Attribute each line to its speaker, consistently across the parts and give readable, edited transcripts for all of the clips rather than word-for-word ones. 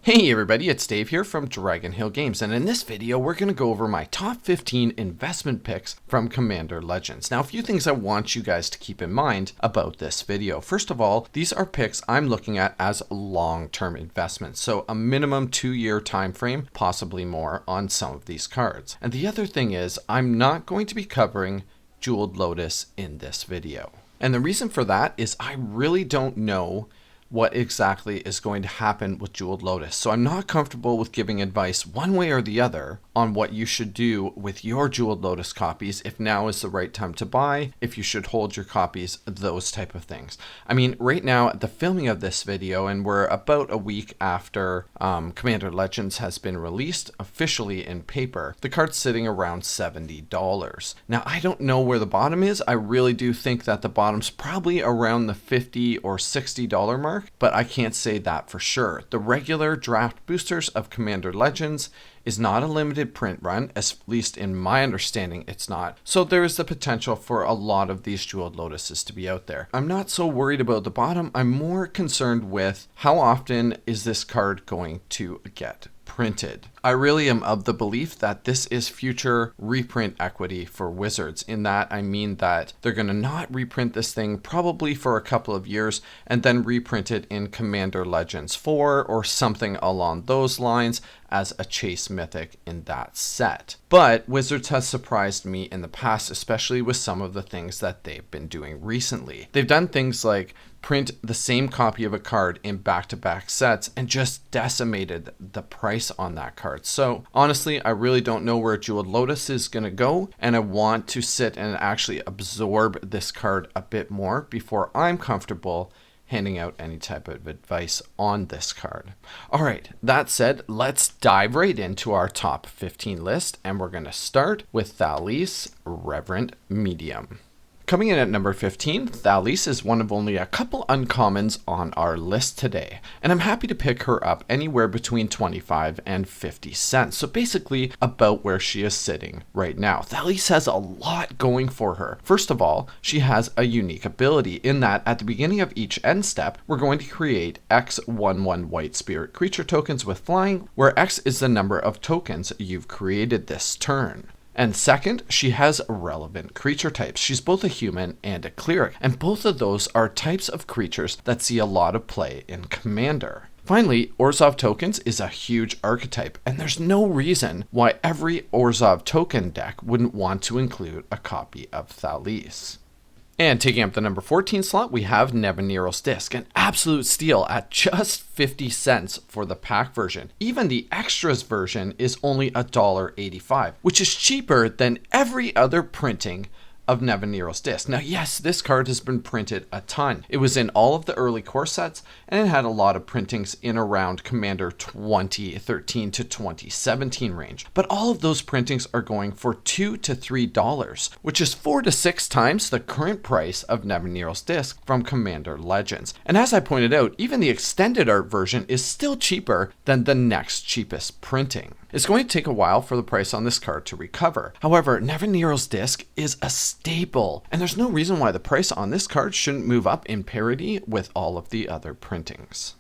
Speaker 1: Hey everybody, it's Dave here from Dragonhill Games, and in this video we're going to go over my top 15 investment picks from Commander Legends. Now, a few things I want you guys to keep in mind about this video. First of all, these are picks I'm looking at as long-term investments, so a minimum 2-year time frame, possibly more, on some of these cards. And the other thing is, I'm not going to be covering Jeweled Lotus in this video. And the reason for that is I really don't know what exactly is going to happen with Jeweled Lotus. So I'm not comfortable with giving advice one way or the other on what you should do with your Jeweled Lotus copies, if now is the right time to buy, if you should hold your copies, those type of things. I mean, right now at the filming of this video, and we're about a week after Commander Legends has been released officially in paper, the card's sitting around $70. Now, I don't know where the bottom is. I really do think that the bottom's probably around the $50 or $60 mark, but I can't say that for sure. The regular draft boosters of Commander Legends is not a limited print run, at least in my understanding it's not. So there is the potential for a lot of these Jeweled Lotuses to be out there. I'm not so worried about the bottom. I'm more concerned with how often is this card going to get printed. I really am of the belief that this is future reprint equity for Wizards. In that, I mean that they're going to not reprint this thing probably for a couple of years and then reprint it in Commander Legends 4 or something along those lines as a chase mythic in that set. But Wizards has surprised me in the past, especially with some of the things that they've been doing recently. They've done things like print the same copy of a card in back-to-back sets and just decimated the price on that card. So honestly, I really don't know where Jeweled Lotus is going to go, and I want to sit and actually absorb this card a bit more before I'm comfortable handing out any type of advice on this card. All right, that said, let's dive right into our top 15 list, and we're going to start with Thalis, Reverent Medium. Coming in at number 15, Thalis is one of only a couple uncommons on our list today, and I'm happy to pick her up anywhere between 25 and 50 cents, so basically about where she is sitting right now. Thalis has a lot going for her. First of all, she has a unique ability in that at the beginning of each end step, we're going to create X11 white spirit creature tokens with flying, where X is the number of tokens you've created this turn. And second, she has relevant creature types. She's both a human and a cleric, and both of those are types of creatures that see a lot of play in Commander. Finally, Orzhov tokens is a huge archetype, and there's no reason why every Orzhov token deck wouldn't want to include a copy of Thalis. And taking up the number 14 slot, we have Neros Disc, an absolute steal at just 50 cents for the pack version. Even the extras version is only $1.85, which is cheaper than every other printing of Neros Disc. Now, yes, this card has been printed a ton. It was in all of the early core sets, and it had a lot of printings in around Commander 2013 to 2017 range. But all of those printings are going for $2 to $3, which is 4 to 6 times the current price of Neros Disc from Commander Legends. And as I pointed out, even the extended art version is still cheaper than the next cheapest printing. It's going to take a while for the price on this card to recover. However, Neros Disc is a staple, and there's no reason why the price on this card shouldn't move up in parity with all of the other printings.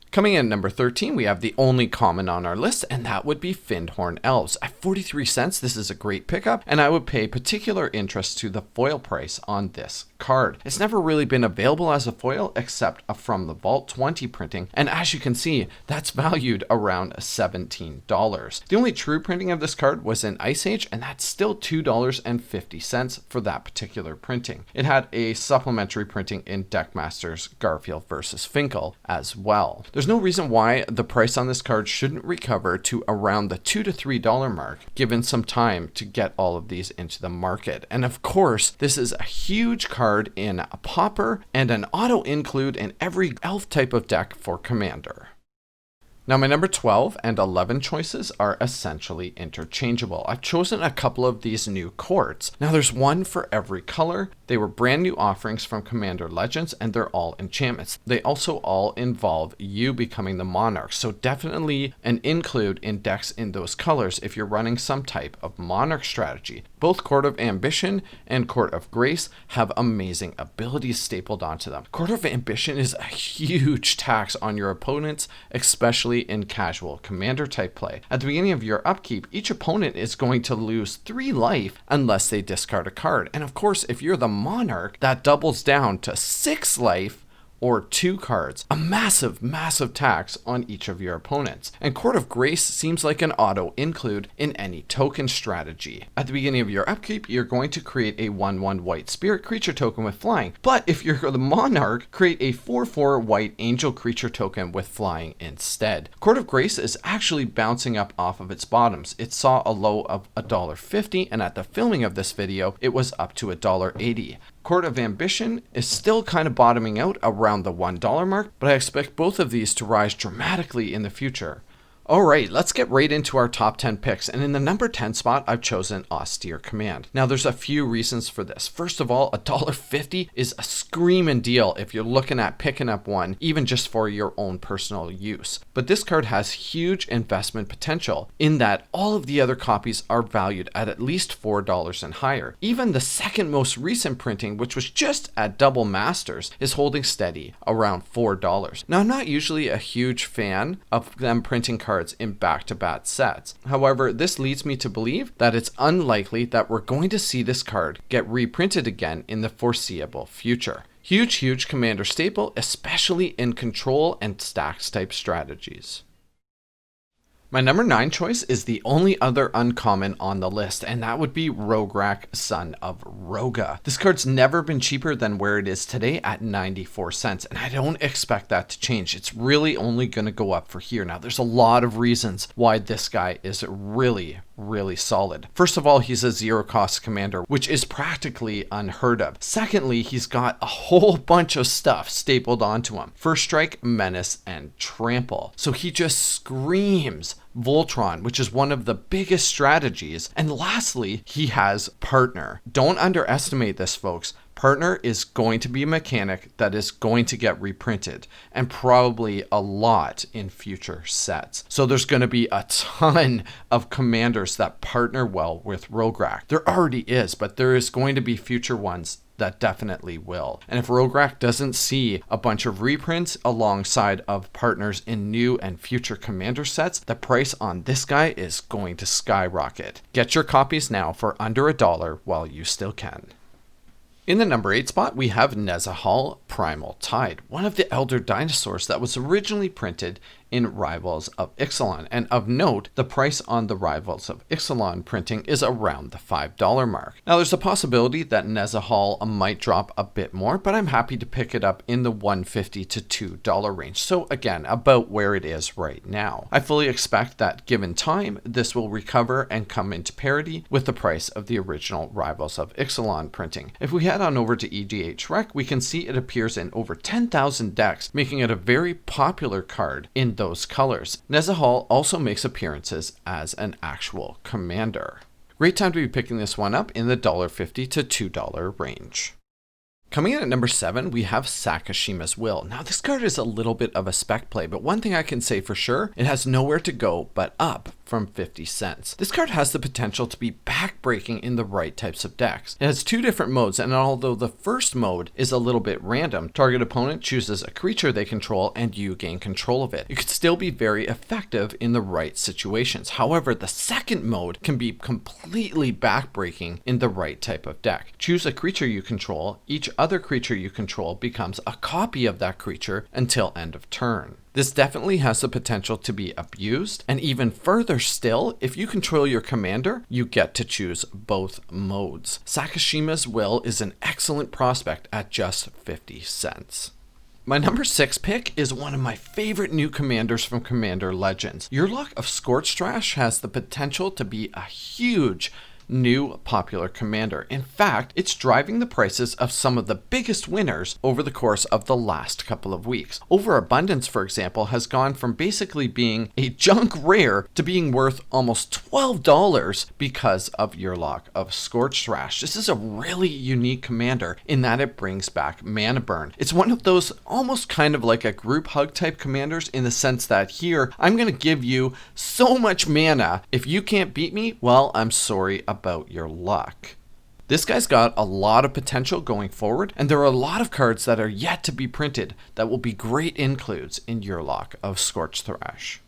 Speaker 1: Coming in at number 13, we have the only common on our list, and that would be Fyndhorn Elves. At 43 cents, this is a great pickup, and I would pay particular interest to the foil price on this card. It's never really been available as a foil except from the Vault 20 printing, and as you can see, that's valued around $17. The only true printing of this card was in Ice Age, and that's still $2.50 for that particular printing. It had a supplementary printing in Deckmaster's Garfield vs. Finkel as well. There's no reason why the price on this card shouldn't recover to around the $2 to $3 mark, given some time to get all of these into the market. And of course, this is a huge card in a Pauper and an auto include in every elf type of deck for Commander. Now my number 12 and 11 choices are essentially interchangeable. I've chosen a couple of these new courts. Now there's one for every color. They were brand new offerings from Commander Legends, and they're all enchantments. They also all involve you becoming the monarch, so definitely an include in decks in those colors if you're running some type of monarch strategy. Both Court of Ambition and Court of Grace have amazing abilities stapled onto them. Court of Ambition is a huge tax on your opponents, especially especially in casual commander type play. At the beginning of your upkeep, each opponent is going to lose 3 life unless they discard a card. And of course, if you're the Monarch, that doubles down to 6 life or 2 cards, a massive, massive tax on each of your opponents. And Court of Grace seems like an auto include in any token strategy. At the beginning of your upkeep, you're going to create a 1/1 white spirit creature token with flying. But if you're the Monarch, create a 4/4 white angel creature token with flying instead. Court of Grace is actually bouncing up off of its bottoms. It saw a low of $1.50, and at the filming of this video, it was up to $1.80. Court of Ambition is still kind of bottoming out around the $1 mark, but I expect both of these to rise dramatically in the future. Alright, let's get right into our top 10 picks, and in the number 10 spot, I've chosen Austerity Command. Now, there's a few reasons for this. First of all, $1.50 is a screaming deal if you're looking at picking up one, even just for your own personal use. But this card has huge investment potential, in that all of the other copies are valued at least $4 and higher. Even the second most recent printing, which was just at Double Masters, is holding steady around $4. Now, I'm not usually a huge fan of them printing cards in back-to-back sets. However, this leads me to believe that it's unlikely that we're going to see this card get reprinted again in the foreseeable future. Huge commander staple, especially in control and stacks type strategies. My number 9 choice is the only other uncommon on the list, and that would be Roguerack, Son of Roga. This card's never been cheaper than where it is today at 94 cents, and I don't expect that to change. It's really only going to go up for here. Now, there's a lot of reasons why this guy is really solid. First of all, he's a 0-cost commander, which is practically unheard of. Secondly, he's got a whole bunch of stuff stapled onto him. First Strike, Menace, and Trample. So he just screams Voltron, which is one of the biggest strategies. And lastly, he has Partner. Don't underestimate this, folks. Partner is going to be a mechanic that is going to get reprinted, and probably a lot in future sets. So there's going to be a ton of commanders that partner well with Roguerack. There already is, but there is going to be future ones that definitely will. And if Roguerack doesn't see a bunch of reprints alongside of partners in new and future commander sets, the price on this guy is going to skyrocket. Get your copies now for under $1 while you still can. In the number 8 spot, we have Neros Primal Tide, one of the elder dinosaurs that was originally printed in Rivals of Ixalan. And of note, the price on the Rivals of Ixalan printing is around the $5 mark. Now, there's a possibility that Neros might drop a bit more, but I'm happy to pick it up in the $1.50 to $2 range. So again, about where it is right now. I fully expect that given time, this will recover and come into parity with the price of the original Rivals of Ixalan printing. If we head on over to EDH Rec, we can see it appears in over 10,000 decks, making it a very popular card in those colors. Neros also makes appearances as an actual commander. Great time to be picking this one up in the $1.50 to $2 range. Coming in at number 7, we have Sakashimas Will. Now, this card is a little bit of a spec play, but one thing I can say for sure, it has nowhere to go but up from 50 cents. This card has the potential to be backbreaking in the right types of decks. It has 2 different modes, and although the first mode is a little bit random, target opponent chooses a creature they control and you gain control of it. It could still be very effective in the right situations. However, the second mode can be completely backbreaking in the right type of deck. Choose a creature you control. Each other creature you control becomes a copy of that creature until end of turn. This definitely has the potential to be abused, and even further still, if you control your commander, you get to choose both modes. Sakashimas Will is an excellent prospect at just 50 cents. My number 6 pick is one of my favorite new commanders from Commander Legends. Yurlok of Scorch Trash has the potential to be a huge new popular commander. In fact, it's driving the prices of some of the biggest winners over the course of the last couple of weeks. Overabundance, for example, has gone from basically being a junk rare to being worth almost $12 because of Yurlok of Scorch Thrash. This is a really unique commander in that it brings back mana burn. It's one of those almost kind of like a group hug type commanders in the sense that here, I'm going to give you so much mana. If you can't beat me, well, I'm sorry about your luck. This guy's got a lot of potential going forward, and there are a lot of cards that are yet to be printed that will be great includes in Yurlok of Scorch Thrash.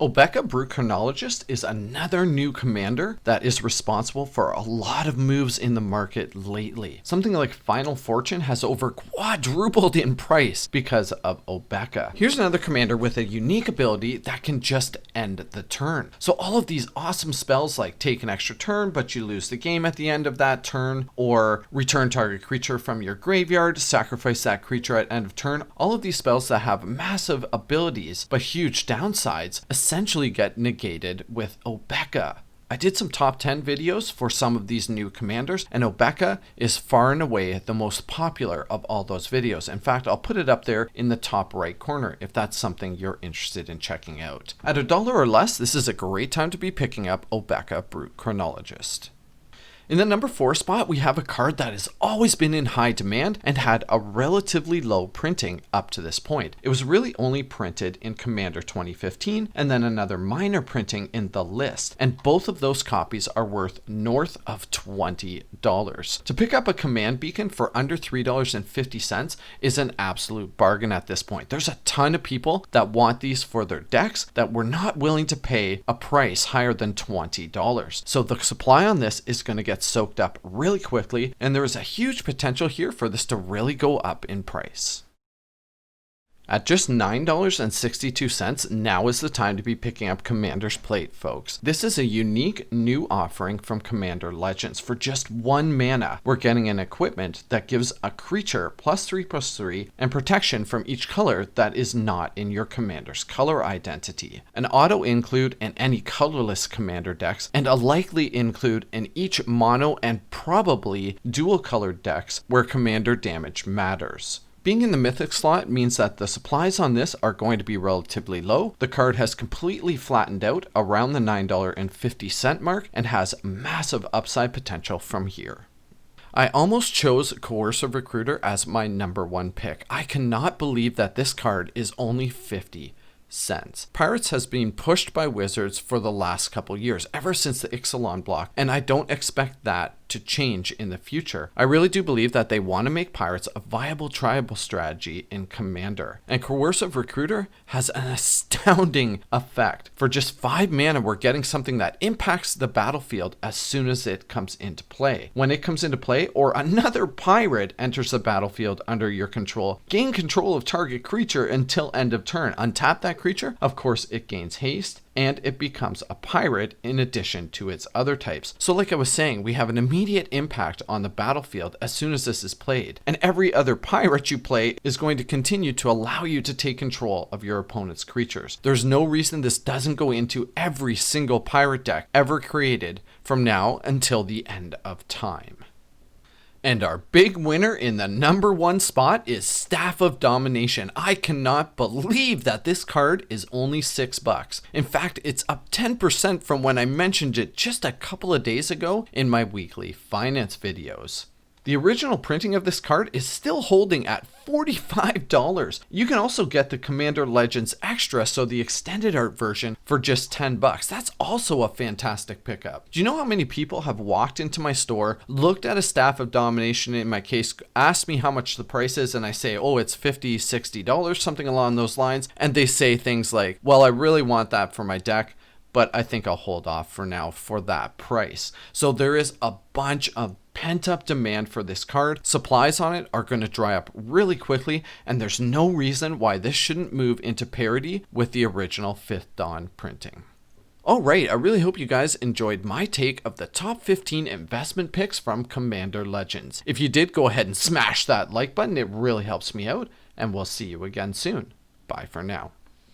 Speaker 1: Obecca Bruconologist is another new commander that is responsible for a lot of moves in the market lately. Something like Final Fortune has over quadrupled in price because of Obecca. Here's another commander with a unique ability that can just end the turn. So all of these awesome spells like take an extra turn but you lose the game at the end of that turn, or return target creature from your graveyard, sacrifice that creature at end of turn, all of these spells that have massive abilities but huge downsides essentially get negated with Obecca. I did some top 10 videos for some of these new commanders, and Obecca is far and away the most popular of all those videos. In fact, I'll put it up there in the top right corner if that's something you're interested in checking out. At $1 or less, this is a great time to be picking up Obecca Bruconologist. In the number 4 spot, we have a card that has always been in high demand and had a relatively low printing up to this point. It was really only printed in Commander 2015 and then another minor printing in the list, and both of those copies are worth north of $20. To pick up a command beacon for under $3.50 is an absolute bargain at this point. There's a ton of people that want these for their decks that were not willing to pay a price higher than $20. So the supply on this is going to get soaked up really quickly, and there is a huge potential here for this to really go up in price. At just $9.62, now is the time to be picking up Commander's Plate, folks. This is a unique new offering from Commander Legends. For just 1 mana, we're getting an equipment that gives a creature +3/+3 and protection from each color that is not in your commander's color identity. An auto include in any colorless commander decks, and a likely include in each mono and probably dual colored decks where commander damage matters. Being in the Mythic slot means that the supplies on this are going to be relatively low. The card has completely flattened out around the $9.50 mark and has massive upside potential from here. I almost chose Coercive Recruiter as my number 1 pick. I cannot believe that this card is only 50 cents. Pirates has been pushed by Wizards for the last couple years, ever since the Ixalan block, and I don't expect that to change in the future. I really do believe that they want to make Pirates a viable tribal strategy in Commander, and Coercive Recruiter has an astounding effect. For just 5 mana, we're getting something that impacts the battlefield as soon as it comes into play. When it comes into play, or another pirate enters the battlefield under your control, gain control of target creature until end of turn. Untap that creature, of course it gains haste, and it becomes a pirate in addition to its other types. So like I was saying, we have an immediate impact on the battlefield as soon as this is played, and every other pirate you play is going to continue to allow you to take control of your opponent's creatures. There's no reason this doesn't go into every single pirate deck ever created from now until the end of time. And our big winner in the number 1 spot is Staff of Domination. I cannot believe that this card is only $6. In fact, it's up 10% from when I mentioned it just a couple of days ago in my weekly finance videos. The original printing of this card is still holding at $45. You can also get the Commander Legends Extra, so the extended art version, for just $10. That's also a fantastic pickup. Do you know how many people have walked into my store, looked at a Staff of Domination, in my case, asked me how much the price is, and I say, oh, it's $50, $60, something along those lines, and they say things like, well, I really want that for my deck, but I think I'll hold off for now for that price. So there is a bunch of pent-up demand for this card. Supplies on it are going to dry up really quickly, and there's no reason why this shouldn't move into parity with the original 5th Dawn printing. Alright, I really hope you guys enjoyed my take of the top 15 investment picks from Commander Legends. If you did, go ahead and smash that like button. It really helps me out, and we'll see you again soon. Bye for now.